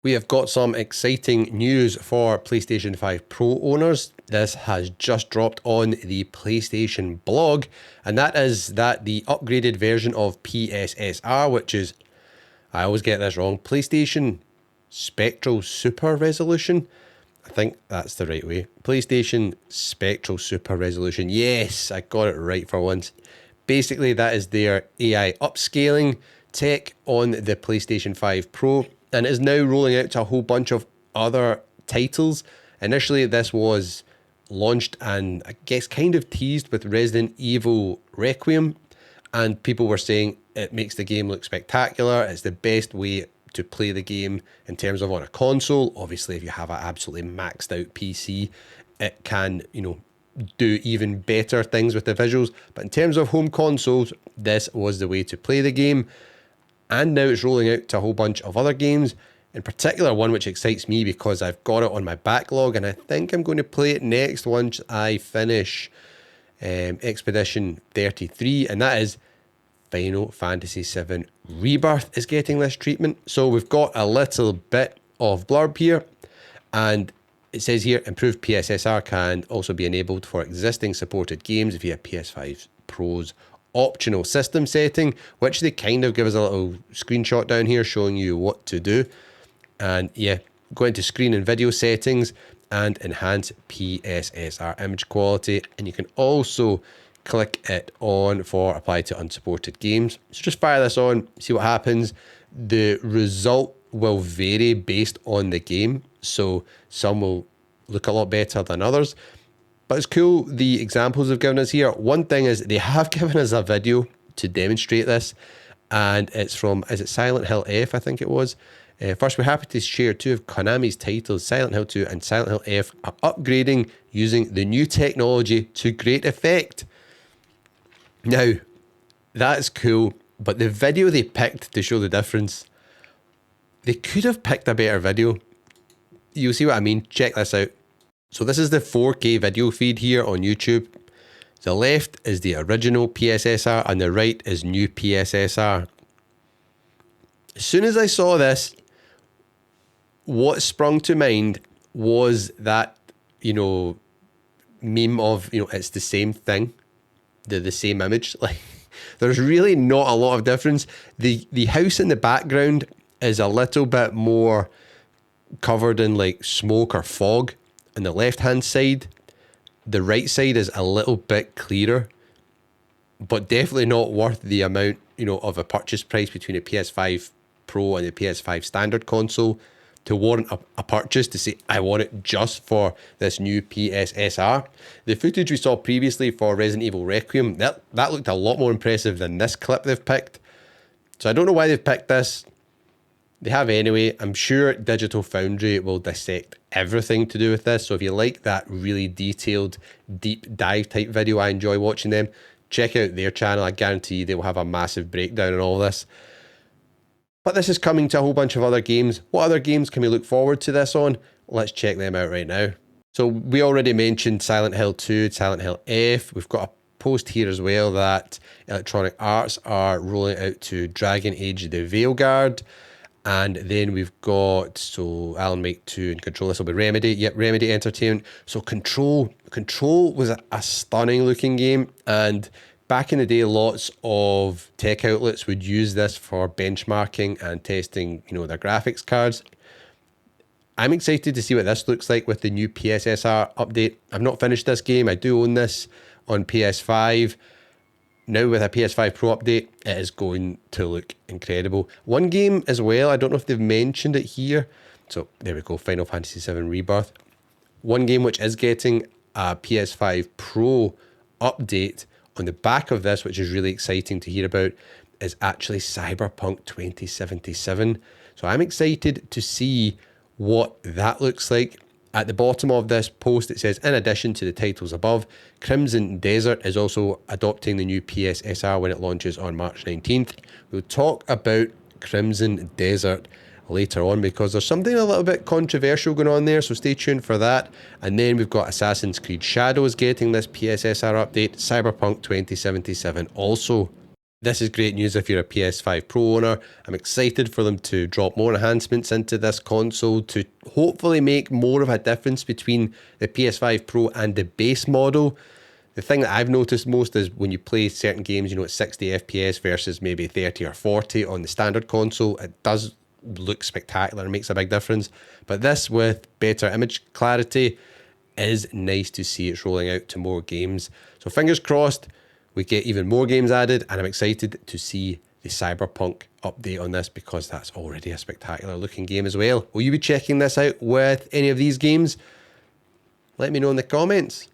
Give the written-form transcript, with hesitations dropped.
We have got some exciting news for PlayStation 5 Pro owners. This has just dropped on the PlayStation blog, and that is that the upgraded version of PSSR, which is, I always get this wrong, PlayStation Spectral Super Resolution. I think that's the right way. PlayStation Spectral Super Resolution. Yes, I got it right for once. Basically, that is their AI upscaling tech on the PlayStation 5 Pro, and it is now rolling out to a whole bunch of other titles. Initially, this was launched and I guess kind of teased with Resident Evil Requiem, and people were saying it makes the game look spectacular. It's the best way to play the game in terms of on a console. Obviously, if you have an absolutely maxed out PC, it can, do even better things with the visuals. But in terms of home consoles, this was the way to play the game. And now it's rolling out to a whole bunch of other games. In particular, one which excites me because I've got it on my backlog and I think I'm going to play it next once I finish Expedition 33, and that is Final Fantasy VII Rebirth is getting this treatment. So we've got a little bit of blurb here, and it says here, improved PSSR can also be enabled for existing supported games via PS5 Pro's optional system setting, which they kind of give us a little screenshot down here showing you what to do. And yeah, go into screen and video settings and enhance PSSR image quality, and you can also click it on for apply to unsupported games. So just fire this on, see what happens. The result will vary based on the game, so some will look a lot better than others. But it's cool, the examples they've given us here. One thing is they have given us a video to demonstrate this, and it's from, is it Silent Hill F, I think it was. First, we're happy to share two of Konami's titles, Silent Hill 2 and Silent Hill F, are upgrading using the new technology to great effect. Now, that's cool, but the video they picked to show the difference, they could have picked a better video. You'll see what I mean. Check this out. So this is the 4K video feed here on YouTube. The left is the original PSSR and the right is new PSSR. As soon as I saw this, what sprung to mind was that, meme of, it's the same thing. The same image. Like, there's really not a lot of difference. The house in the background is a little bit more covered in like smoke or fog on the left hand side. The right side is a little bit clearer, but definitely not worth the amount of a purchase price between a PS5 Pro and the PS5 standard console to warrant a purchase to say, I want it just for this new PSSR. The footage we saw previously for Resident Evil Requiem, that looked a lot more impressive than this clip they've picked. So I don't know why they've picked this. They have anyway. I'm sure Digital Foundry will dissect everything to do with this. So if you like that really detailed, deep dive type video, I enjoy watching them. Check out their channel. I guarantee they will have a massive breakdown on all this. But this is coming to a whole bunch of other games. What other games can we look forward to this on? Let's check them out right now. So we already mentioned Silent Hill 2, Silent Hill F. We've got a post here as well that Electronic Arts are rolling out to Dragon Age the Veilguard. And then we've got, so Alan Wake 2 and Control, this will be Remedy. Yep, Remedy Entertainment. So Control was a stunning looking game, and back in the day, lots of tech outlets would use this for benchmarking and testing, their graphics cards. I'm excited to see what this looks like with the new PSSR update. I've not finished this game. I do own this on PS5. Now with a PS5 Pro update, it is going to look incredible. One game as well, I don't know if they've mentioned it here. So there we go, Final Fantasy VII Rebirth. One game which is getting a PS5 Pro update on the back of this, which is really exciting to hear about, is actually Cyberpunk 2077. So I'm excited to see what that looks like. At the bottom of this post, it says, in addition to the titles above, Crimson Desert is also adopting the new PSSR when it launches on March 19th. We'll talk about Crimson Desert later on because there's something a little bit controversial going on there, so stay tuned for that. And then we've got Assassin's Creed Shadows getting this PSSR update, Cyberpunk 2077 also. This is great news if you're a PS5 Pro owner. I'm excited for them to drop more enhancements into this console to hopefully make more of a difference between the PS5 Pro and the base model. The thing that I've noticed most is when you play certain games, you know, it's 60 FPS versus maybe 30 or 40 on the standard console. It does look spectacular and makes a big difference. But this, with better image clarity, is nice to see it's rolling out to more games. So fingers crossed we get even more games added, and I'm excited to see the Cyberpunk update on this because that's already a spectacular looking game as well. Will you be checking this out with any of these games? Let me know in the comments.